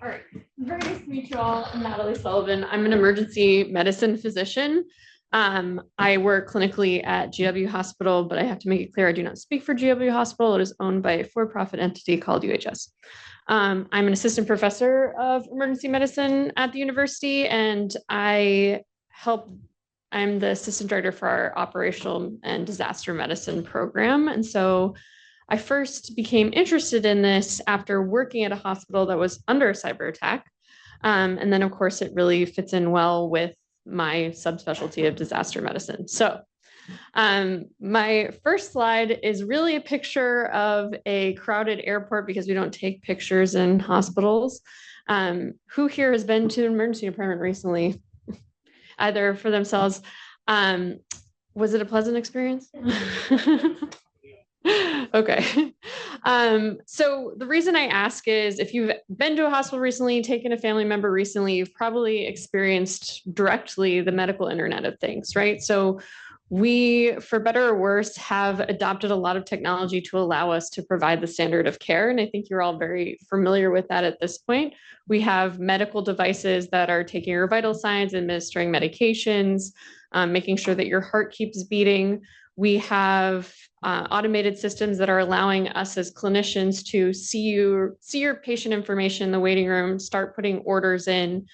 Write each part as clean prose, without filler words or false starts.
All right, very nice to meet you all. I'm Natalie Sullivan. I'm an emergency medicine physician. I work clinically at GW Hospital, but I have to make it clear I do not speak for GW Hospital. It is owned by a for-profit entity called UHS. I'm an assistant professor of emergency medicine at the university, and I'm the assistant director for our operational and disaster medicine program. And so I first became interested in this after working at a hospital that was under a cyber attack. And then, of course, it really fits in well with my subspecialty of disaster medicine. So my first slide is really a picture of a crowded airport because we don't take pictures in hospitals. Who here has been to an emergency department recently, either for themselves? Was it a pleasant experience? Okay. So the reason I ask is if you've been to a hospital recently, taken a family member recently, you've probably experienced directly the medical internet of things, right? So we, for better or worse, have adopted a lot of technology to allow us to provide the standard of care. And I think you're all very familiar with that at this point. We have medical devices that are taking your vital signs, administering medications, making sure that your heart keeps beating. We have automated systems that are allowing us as clinicians to see your patient information in the waiting room, start putting orders in,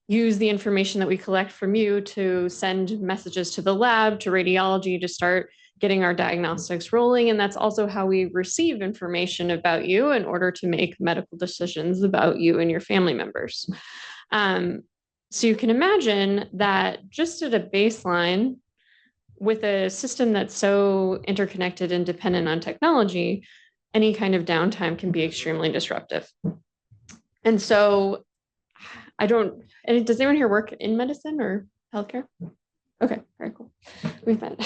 use the information that we collect from you to send messages to the lab, to radiology, to start getting our diagnostics rolling. And that's also how we receive information about you in order to make medical decisions about you and your family members. So you can imagine that just at a baseline, with a system that's so interconnected and dependent on technology, any kind of downtime can be extremely disruptive. And so does anyone here work in medicine or healthcare? Okay, very cool. We've met.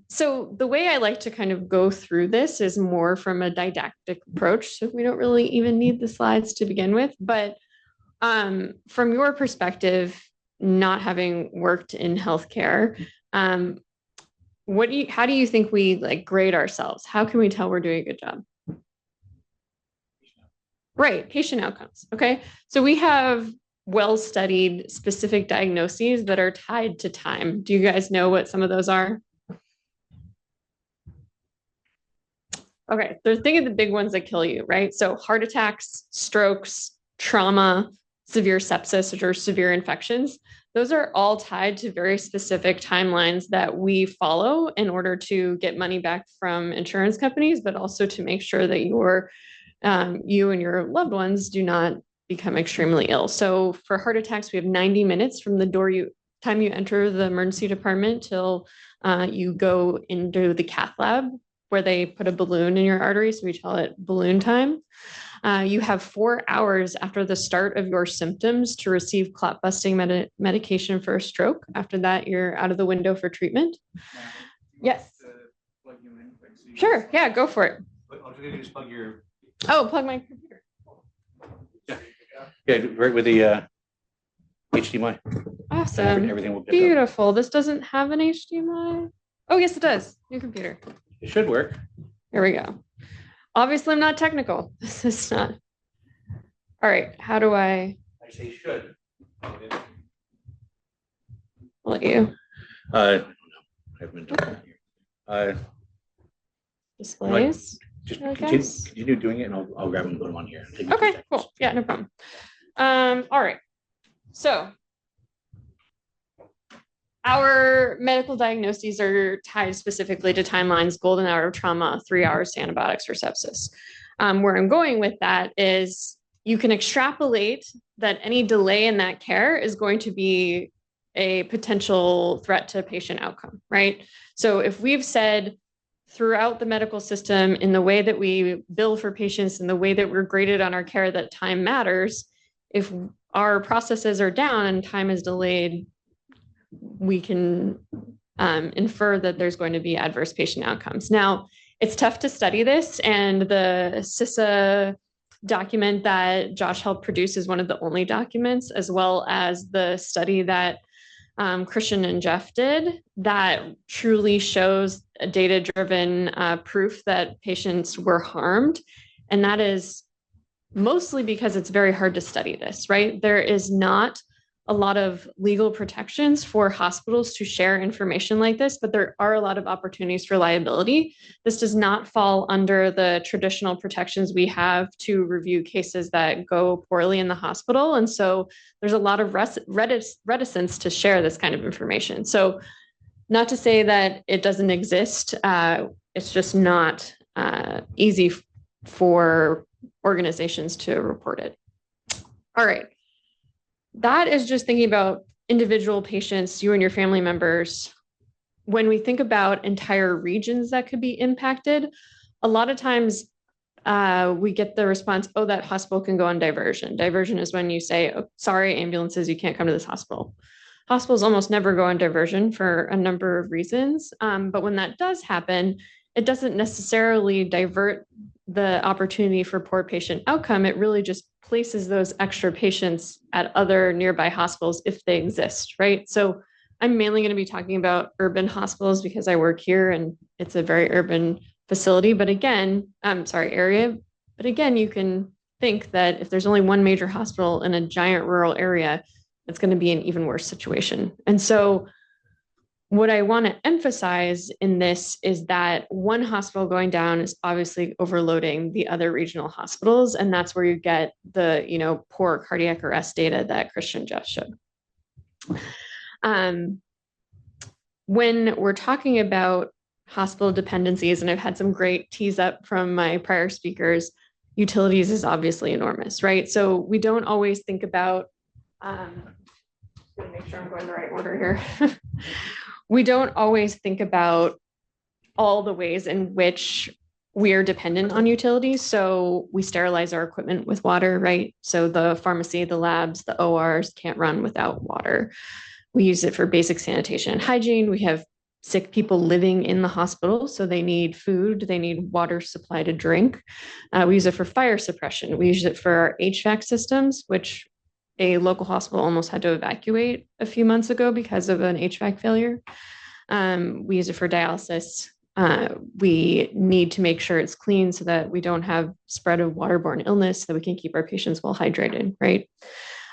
So the way I like to kind of go through this is more from a didactic approach. So we don't really even need the slides to begin with, but from your perspective, not having worked in healthcare, how do you think we grade ourselves? How can we tell we're doing a good job? Right, patient outcomes. Okay, so we have well-studied specific diagnoses that are tied to time. Do you guys know what some of those are? Okay, so think of the big ones that kill you, right? So heart attacks, strokes, trauma, severe sepsis, which are severe infections. Those are all tied to very specific timelines that we follow in order to get money back from insurance companies, but also to make sure that you and your loved ones do not become extremely ill. So for heart attacks, we have 90 minutes from the time you enter the emergency department till you go into the cath lab where they put a balloon in your artery. So we call it balloon time. You have 4 hours after the start of your symptoms to receive clot busting medication for a stroke. After that, you're out of the window for treatment. Yes. Plug you in, sure. Yeah, go for it. I'll just plug your. Oh, plug my computer. Yeah, right with the HDMI. Awesome. Everything will pick beautiful. Up. This doesn't have an HDMI. Oh, yes, it does. Your computer. It should work. Here we go. Obviously, I'm not technical. This is not. All right. How do I say should. I'll let you. I don't know. I haven't been doing that here. Displays. Just continue doing it, and I'll grab them and put them on here. Okay, cool. Yeah, no problem. All right. So our medical diagnoses are tied specifically to timelines, golden hour of trauma, 3 hours to antibiotics for sepsis. Where I'm going with that is you can extrapolate that any delay in that care is going to be a potential threat to patient outcome, right? So if we've said throughout the medical system, in the way that we bill for patients, in the way that we're graded on our care, that time matters, if our processes are down and time is delayed, we can infer that there's going to be adverse patient outcomes. Now, it's tough to study this, and the CISA document that Josh helped produce is one of the only documents, as well as the study that Christian and Jeff did, that truly shows a data-driven proof that patients were harmed. And that is mostly because it's very hard to study this, right? There is not a lot of legal protections for hospitals to share information like this, but there are a lot of opportunities for liability. This does not fall under the traditional protections we have to review cases that go poorly in the hospital. And so there's a lot of reticence to share this kind of information. So not to say that it doesn't exist, it's just not easy for organizations to report it. All right. That is just thinking about individual patients, you and your family members. When we think about entire regions that could be impacted, a lot of times we get the response, oh, that hospital can go on diversion. Diversion is when you say, oh, sorry, ambulances, you can't come to this hospital. Hospitals almost never go on diversion for a number of reasons. But when that does happen, it doesn't necessarily divert the opportunity for poor patient outcome. It really just places those extra patients at other nearby hospitals if they exist, right? So I'm mainly going to be talking about urban hospitals because I work here and it's a very urban facility. But again, area. But again, you can think that if there's only one major hospital in a giant rural area, it's going to be an even worse situation. And so what I want to emphasize in this is that one hospital going down is obviously overloading the other regional hospitals. And that's where you get the, poor cardiac arrest data that Christian just showed. When we're talking about hospital dependencies, and I've had some great tease up from my prior speakers, utilities is obviously enormous, right? So we don't always think about, make sure I'm going the right order here. We don't always think about all the ways in which we are dependent on utilities. So we sterilize our equipment with water, right? So the pharmacy, the labs, the ORs can't run without water. We use it for basic sanitation and hygiene. We have sick people living in the hospital, so they need food, they need water supply to drink. We use it for fire suppression. We use it for our HVAC systems, which a local hospital almost had to evacuate a few months ago because of an HVAC failure. We use it for dialysis. We need to make sure it's clean so that we don't have spread of waterborne illness, so that we can keep our patients well hydrated, right?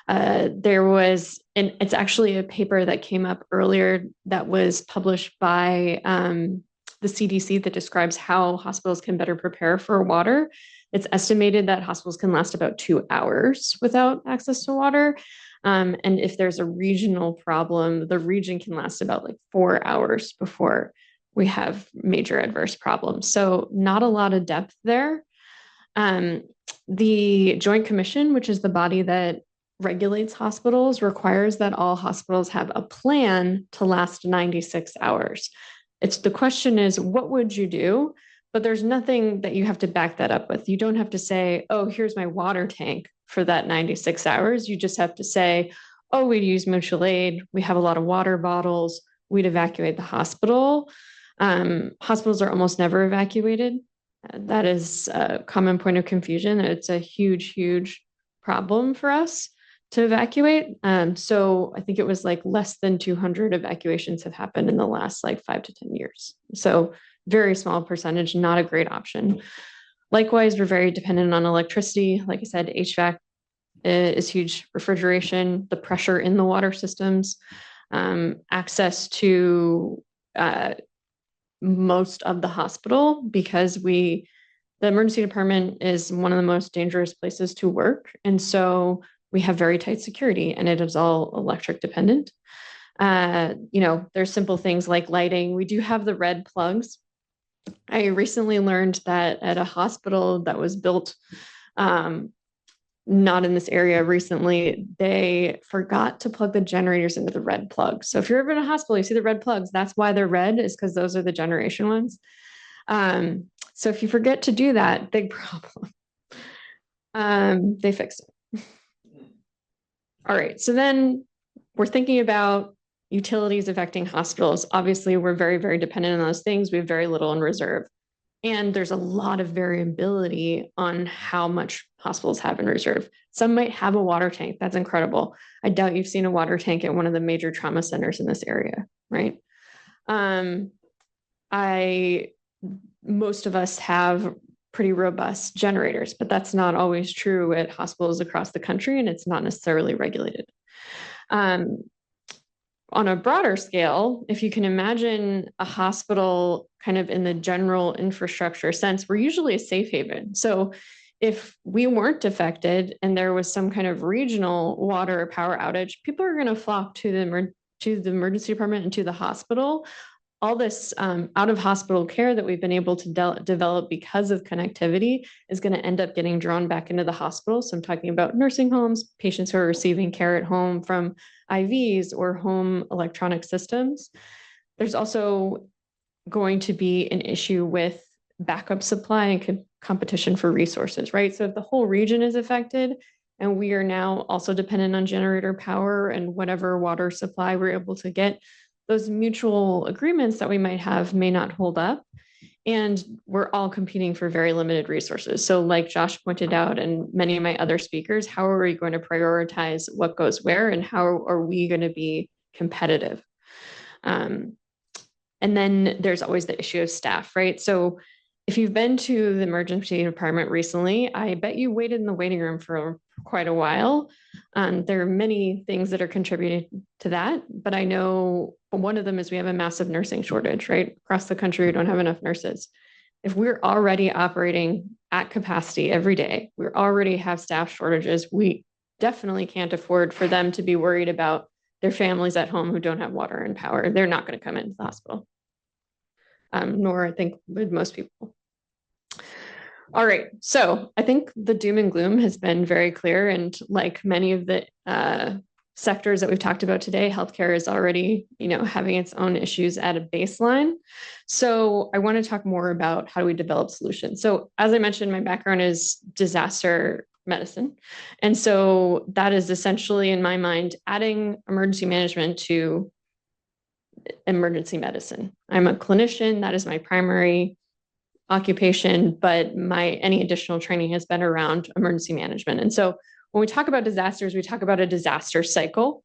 There was, and it's actually a paper that came up earlier that was published by the CDC that describes how hospitals can better prepare for water. It's estimated that hospitals can last about 2 hours without access to water. And if there's a regional problem, the region can last about 4 hours before we have major adverse problems. So not a lot of depth there. The Joint Commission, which is the body that regulates hospitals, requires that all hospitals have a plan to last 96 hours. The question is, what would you do? But there's nothing that you have to back that up with. You don't have to say, oh, here's my water tank for that 96 hours. You just have to say, oh, we'd use mutual aid. We have a lot of water bottles. We'd evacuate the hospital. Hospitals are almost never evacuated. That is a common point of confusion. It's a huge, huge problem for us to evacuate. So I think it was less than 200 evacuations have happened in the last 5 to 10 years. So very small percentage, not a great option. Likewise, we're very dependent on electricity. Like I said, HVAC is huge. Refrigeration, the pressure in the water systems, access to most of the hospital, because the emergency department is one of the most dangerous places to work. And so we have very tight security, and it is all electric dependent. There's simple things like lighting. We do have the red plugs. I recently learned that at a hospital that was built not in this area recently, they forgot to plug the generators into the red plugs. So if you're ever in a hospital, you see the red plugs, that's why they're red, is because those are the generation ones. So if you forget to do that, big problem. They fixed it. All right, so then we're thinking about utilities affecting hospitals. Obviously, we're very, very dependent on those things. We have very little in reserve. And there's a lot of variability on how much hospitals have in reserve. Some might have a water tank. That's incredible. I doubt you've seen a water tank at one of the major trauma centers in this area, right? Most of us have pretty robust generators, but that's not always true at hospitals across the country, and it's not necessarily regulated. On a broader scale, if you can imagine a hospital kind of in the general infrastructure sense, we're usually a safe haven. So if we weren't affected and there was some kind of regional water or power outage, people are going to flock to the emergency department and to the hospital. All this out of hospital care that we've been able to develop because of connectivity is going to end up getting drawn back into the hospital. So I'm talking about nursing homes, patients who are receiving care at home from IVs or home electronic systems. There's also going to be an issue with backup supply and competition for resources, right? So if the whole region is affected and we are now also dependent on generator power and whatever water supply we're able to get, those mutual agreements that we might have may not hold up. And we're all competing for very limited resources. So like Josh pointed out, and many of my other speakers, how are we going to prioritize what goes where and how are we going to be competitive? And then there's always the issue of staff, right? So if you've been to the emergency department recently, I bet you waited in the waiting room for quite a while. There are many things that are contributing to that, but I know one of them is we have a massive nursing shortage, right? Across the country, we don't have enough nurses. If we're already operating at capacity every day, we already have staff shortages, we definitely can't afford for them to be worried about their families at home who don't have water and power. They're not going to come into the hospital. Nor I think with most people. All right, so I think the doom and gloom has been very clear, and like many of the sectors that we've talked about today, healthcare is already, having its own issues at a baseline. So I want to talk more about how do we develop solutions. So as I mentioned, my background is disaster medicine, and so that is essentially, in my mind, adding emergency management to emergency medicine. I'm a clinician. That is my primary occupation, but any additional training has been around emergency management. And so when we talk about disasters, we talk about a disaster cycle.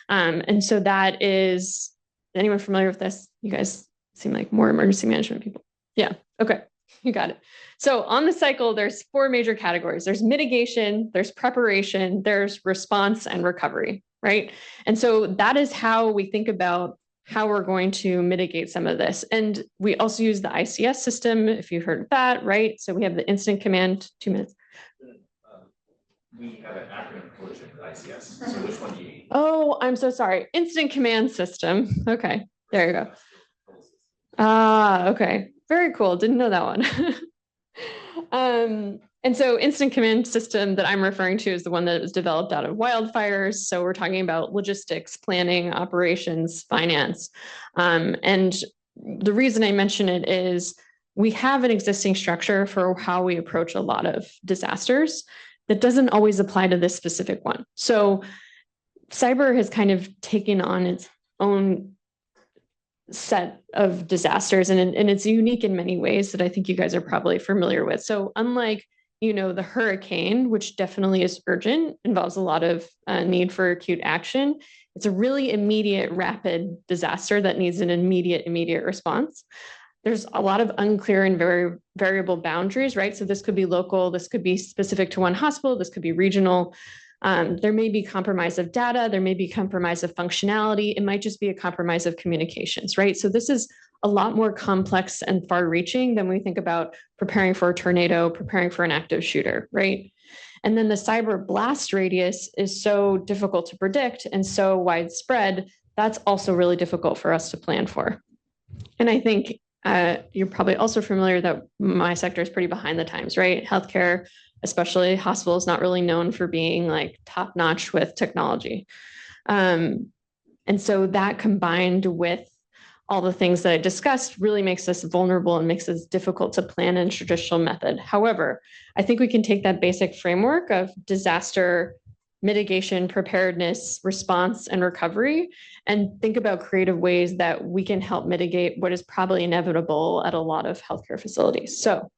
And so that is, anyone familiar with this? You guys seem like more emergency management people. Yeah. Okay. You got it. So on the cycle, there's 4 major categories. There's mitigation, there's preparation, there's response, and recovery, right? And so that is how we think about how we're going to mitigate some of this. And we also use the ICS system, if you've heard of that, right? So we have the incident command, 2 minutes. We have an acronym collision with ICS. So which one do you need? Oh, I'm so sorry. Incident command system. Okay, there you go. Okay. Very cool. Didn't know that one. And so incident command system that I'm referring to is the one that was developed out of wildfires. So we're talking about logistics, planning, operations, finance. And the reason I mention it is we have an existing structure for how we approach a lot of disasters that doesn't always apply to this specific one. So cyber has kind of taken on its own set of disasters, and it's unique in many ways that I think you guys are probably familiar with. So unlike the hurricane, which definitely is urgent, involves a lot of need for acute action, it's a really immediate, rapid disaster that needs an immediate response. There's a lot of unclear and very variable boundaries, right? So this could be local, this could be specific to one hospital, this could be regional. There may be compromise of data, there may be compromise of functionality, it might just be a compromise of communications, right? So this is a lot more complex and far-reaching than we think about preparing for a tornado, preparing for an active shooter, right? And then the cyber blast radius is so difficult to predict and so widespread, that's also really difficult for us to plan for. And I think you're probably also familiar that my sector is pretty behind the times, right? Healthcare, especially hospitals, not really known for being like top-notch with technology. And so that combined with all the things that I discussed really makes us vulnerable and makes us difficult to plan in a traditional method. However, I think we can take that basic framework of disaster mitigation, preparedness, response, and recovery, and think about creative ways that we can help mitigate what is probably inevitable at a lot of healthcare facilities. So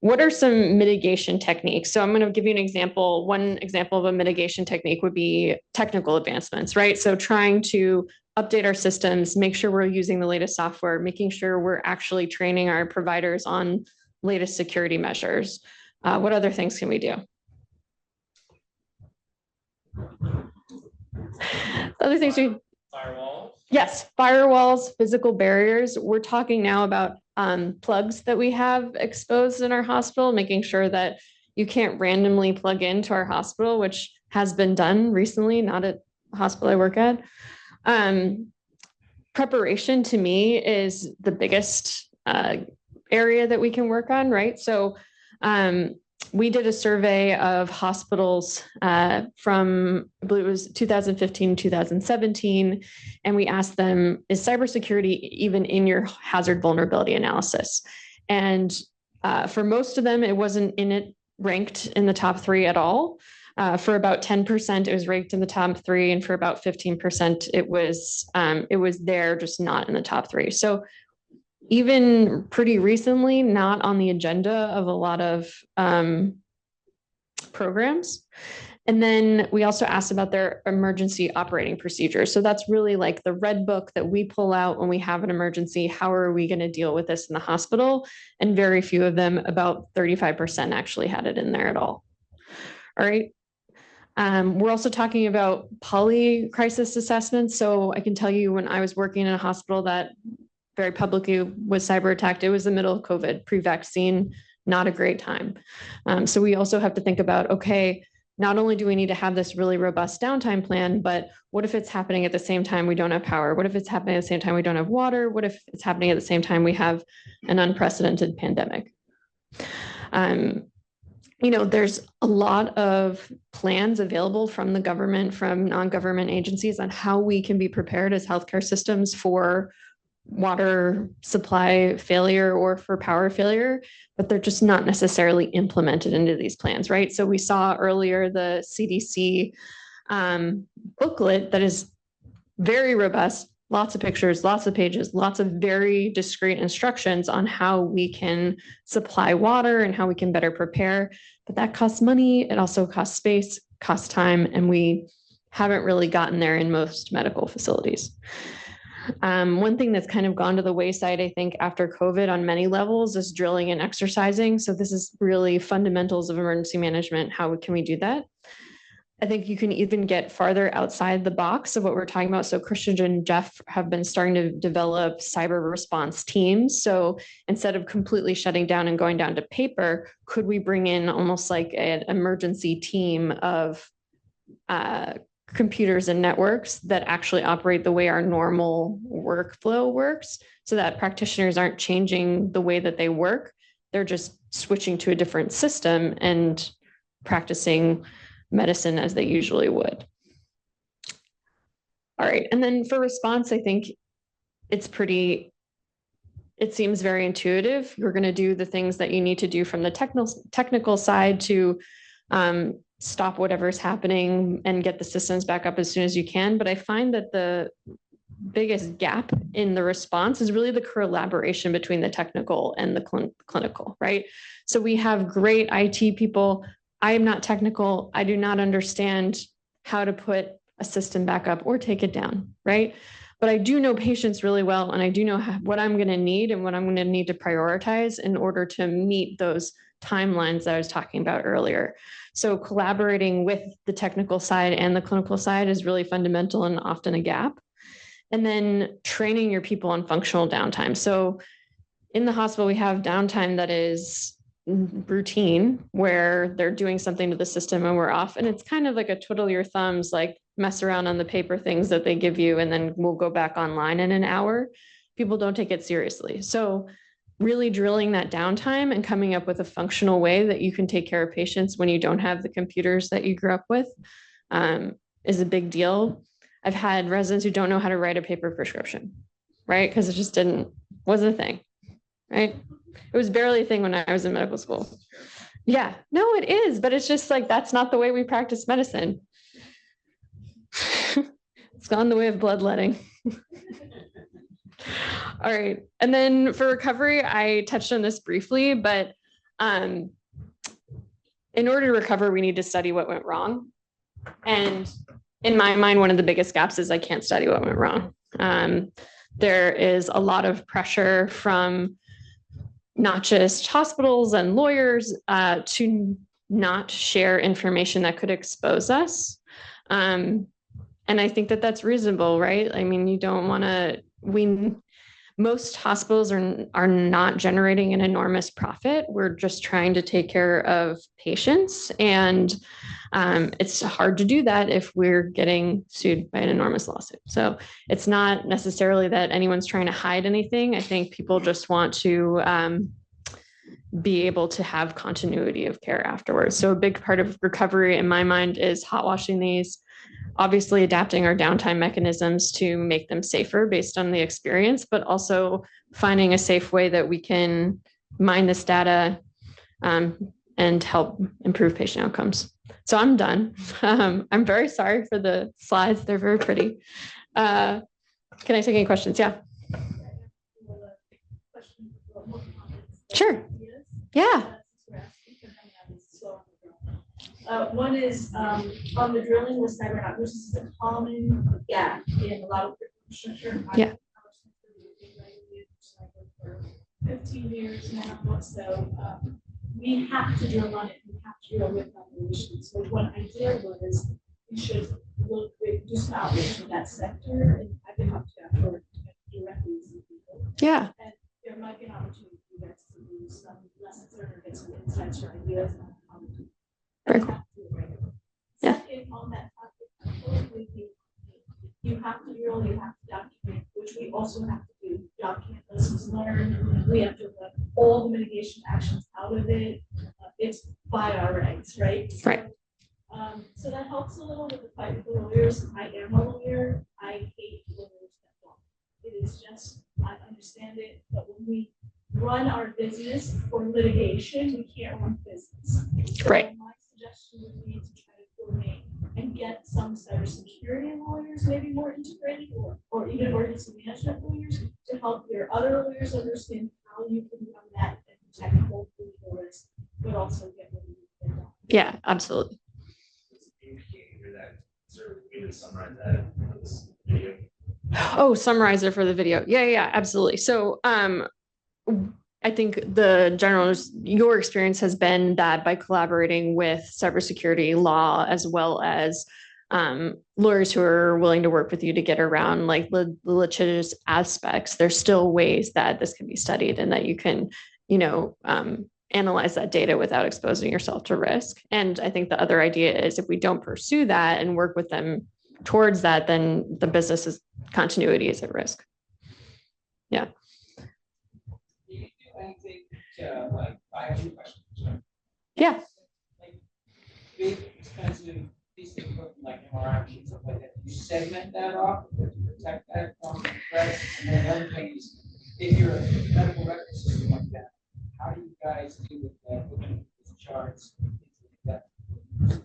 what are some mitigation techniques? So I'm going to give you an example. One example of a mitigation technique would be technical advancements, right? So trying to update our systems, make sure we're using the latest software, making sure we're actually training our providers on latest security measures. What other things can we do? Other things we Firewalls. Yes, firewalls, physical barriers. We're talking now about plugs that we have exposed in our hospital, making sure that you can't randomly plug into our hospital, which has been done recently, not at the hospital I work at. Preparation to me is the biggest area that we can work on, right? So we did a survey of hospitals from, I believe it was 2015, 2017, and we asked them, is cybersecurity even in your hazard vulnerability analysis? And for most of them, it wasn't in it ranked in the top 3 at all. For about 10%, it was ranked in the top 3, and for about 15%, it was there, just not in the top 3. So even pretty recently, not on the agenda of a lot of programs. And then we also asked about their emergency operating procedures. So that's really like the red book that we pull out when we have an emergency. How are we going to deal with this in the hospital? And very few of them, about 35%, actually had it in there at all. All right. We're also talking about poly crisis assessments. So I can tell you, when I was working in a hospital that very publicly was cyber attacked, it was the middle of COVID, pre-vaccine, not a great time. So we also have to think about, okay, not only do we need to have this really robust downtime plan, but what if it's happening at the same time we don't have power? What if it's happening at the same time we don't have water? What if it's happening at the same time we have an unprecedented pandemic? There's a lot of plans available from the government, from non-government agencies, on how we can be prepared as healthcare systems for water supply failure or for power failure, but they're just not necessarily implemented into these plans, right? So we saw earlier the CDC booklet that is very robust, lots of pictures, lots of pages, lots of very discrete instructions on how we can supply water and how we can better prepare. But that costs money. It also costs space, costs time, and we haven't really gotten there in most medical facilities. One thing that's kind of gone to the wayside, I think, after COVID on many levels is drilling and exercising. So this is really fundamentals of emergency management. How can we do that? I think you can even get farther outside the box of what we're talking about. So Christian and Jeff have been starting to develop cyber response teams. So instead of completely shutting down and going down to paper, could we bring in almost like an emergency team of computers and networks that actually operate the way our normal workflow works, so that practitioners aren't changing the way that they work. They're just switching to a different system and practicing medicine as they usually would. All right. And then for response, I think it seems very intuitive. You're going to do the things that you need to do from the technical side to stop whatever's happening and get the systems back up as soon as you can. But I find that the biggest gap in the response is really the collaboration between the technical and the clinical, right? So we have great IT people. I am not technical. I do not understand how to put a system back up or take it down, right? But I do know patients really well, and I do know what I'm going to need and what I'm going to need to prioritize in order to meet those timelines that I was talking about earlier. So collaborating with the technical side and the clinical side is really fundamental and often a gap. And then training your people on functional downtime. So in the hospital, we have downtime that is routine, where they're doing something to the system and we're off. And it's kind of like a twiddle your thumbs, like mess around on the paper things that they give you, and then we'll go back online in an hour. People don't take it seriously. So really drilling that downtime and coming up with a functional way that you can take care of patients when you don't have the computers that you grew up with is a big deal. I've had residents who don't know how to write a paper prescription, right? Because it just wasn't a thing, right? It was barely a thing when I was in medical school. Yeah, no, it is, but it's just like, that's not the way we practice medicine. It's gone the way of bloodletting. All right. And then for recovery, I touched on this briefly, but in order to recover, we need to study what went wrong. And in my mind, one of the biggest gaps is I can't study what went wrong. There is a lot of pressure from not just hospitals and lawyers to not share information that could expose us. And I think that that's reasonable, right? I mean, you don't want to, most hospitals are not generating an enormous profit. We're just trying to take care of patients. And it's hard to do that if we're getting sued by an enormous lawsuit. So it's not necessarily that anyone's trying to hide anything. I think people just want to be able to have continuity of care afterwards. So a big part of recovery in my mind is hot washing these, obviously adapting our downtime mechanisms to make them safer based on the experience, but also finding a safe way that we can mine this data and help improve patient outcomes. So I'm done. I'm very sorry for the slides. They're very pretty. Can I take any questions? Yeah. Sure. Yeah. One is on the drilling with Cyberattacks, which is a common gap in a lot of infrastructure. Yeah. For 15 years now, so we have to drill on it. We have to drill with operations. So what I did was we should look do some outreach in that sector, and I've been up to that for directly with some people. Yeah. And there might be an opportunity for you guys to do some lessons learned or get some insights or ideas on how to do. Very cool. Yeah. Second, on that topic, I totally agree. You have to drill, you have to document, which we also have to do. Document lessons learned. We have to let all the mitigation actions out of it. It's by our regs, right? Right. So that helps a little with the fight with the lawyers. I am a lawyer. I hate lawyers that long. It is just, I understand it, but when we run our business for litigation, we can't run business. So right. My suggestion would be to try to coordinate and get some cybersecurity lawyers, maybe more integrated, or even emergency management lawyers to help your other lawyers understand how you can run that and protect both legal risk, but also get what you need done. Yeah, absolutely. Oh, summarizer for the video. Yeah, absolutely. So I think your experience has been that by collaborating with cybersecurity law as well as lawyers who are willing to work with you to get around like the litigious aspects, there's still ways that this can be studied and that you can, analyze that data without exposing yourself to risk. And I think the other idea is if we don't pursue that and work with them towards that, then the business's continuity is at risk. Yeah. I have two questions. Yeah. Like big, expensive piece of equipment like MRI machines, stuff like that. You segment that off to protect that from threats. And then the other thing is, if you're a medical record system like that, how do you guys deal with the charts? Like that?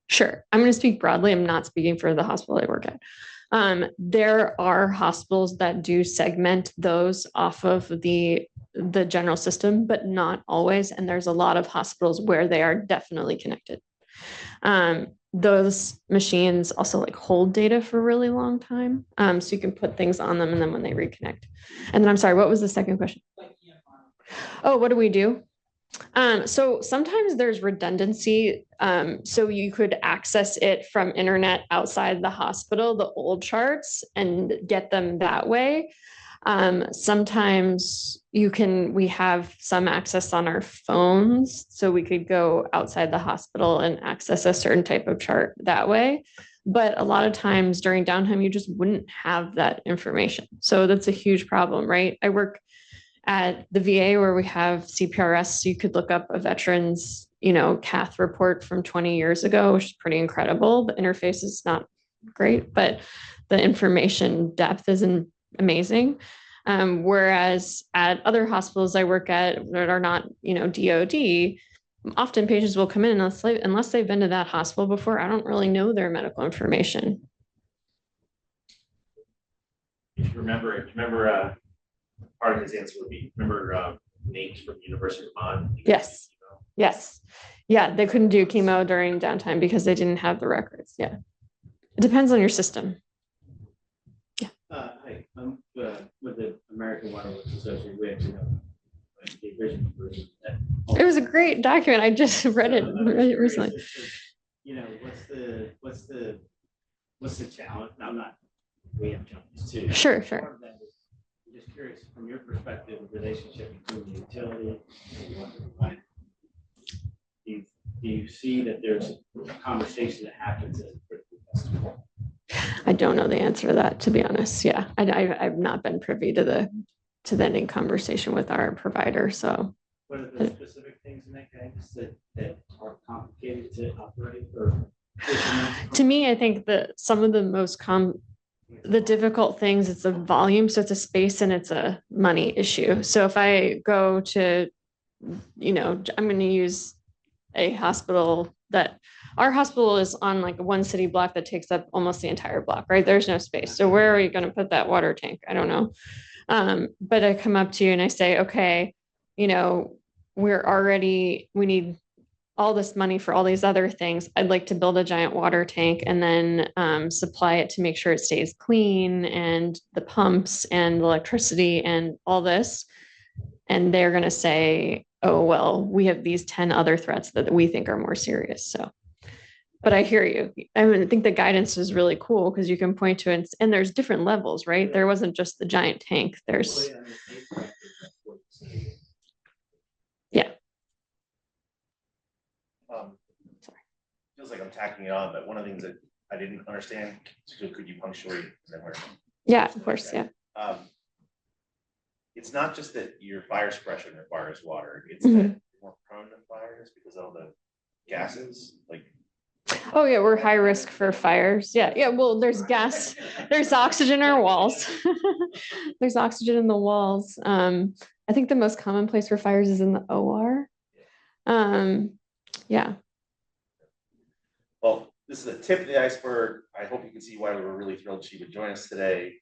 Sure. I'm going to speak broadly. I'm not speaking for the hospital I work at. There are hospitals that do segment those off of the general system, but not always. And there's a lot of hospitals where they are definitely connected. Those machines also like hold data for a really long time. So you can put things on them and then when they reconnect. And then I'm sorry, what was the second question? Oh, what do we do? So sometimes there's redundancy. So you could access it from internet outside the hospital, the old charts, and get them that way. Sometimes we have some access on our phones, so we could go outside the hospital and access a certain type of chart that way. But a lot of times during downtime, you just wouldn't have that information. So that's a huge problem, right? I work at the VA where we have CPRS, so you could look up a veteran's, cath report from 20 years ago, which is pretty incredible. The interface is not great, but the information depth is amazing. Whereas at other hospitals I work at that are not, DOD, often patients will come in unless they've been to that hospital before. I don't really know their medical information. If you remember, part of his answer would be, Nate from the University of Vermont? Yes. Yes. Yeah, they couldn't do chemo during downtime because they didn't have the records. Yeah. It depends on your system. Yeah. Hi, I'm with the American Water Works Association. We actually have It was a great document. I just read it recently. You know, what's the challenge? Now, I'm not, we have challenges too. Sure. Part of that is, I'm just curious from your perspective, the relationship between the utility and what the client. Do you see that there's a conversation that happens at a critical customer? I don't know the answer to that, to be honest. Yeah, I've not been privy to any conversation with our provider. So, what are the specific things in that case that are complicated to operate? Or to me, I think that some of the most the difficult things, it's a volume, so it's a space and it's a money issue. So if I go to, I'm going to use a hospital that our hospital is on like one city block that takes up almost the entire block, right? There's no space. So where are you going to put that water tank? I don't know. But I come up to you and I say, okay, we need all this money for all these other things. I'd like to build a giant water tank and then supply it to make sure it stays clean and the pumps and the electricity and all this. And they're going to say, oh, well, we have these 10 other threats that we think are more serious. So, but I hear you. I think the guidance is really cool because you can point to it and there's different levels, right? There wasn't just the giant tank. There's, yeah. Feels like I'm tacking it on, but one of the things that I didn't understand, so could you punctuate? Yeah, of course, yeah. It's not just that your fire suppression requires water, it's Mhm. that you're more prone to fires because of all the gases, like. Oh yeah, we're high risk for fires. Yeah. Well, there's gas, there's oxygen in our walls. There's oxygen in the walls. I think the most common place for fires is in the OR. Yeah. Well, this is the tip of the iceberg. I hope you can see why we were really thrilled she would join us today.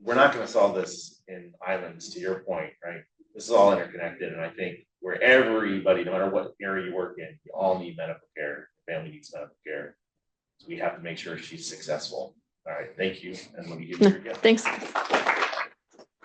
We're not going to solve this in islands, to your point, right? This is all interconnected, and I think where everybody, no matter what area you work in, you all need medical care. Family needs medical care. So we have to make sure she's successful. All right, thank you, and let me give you your gift. Thanks.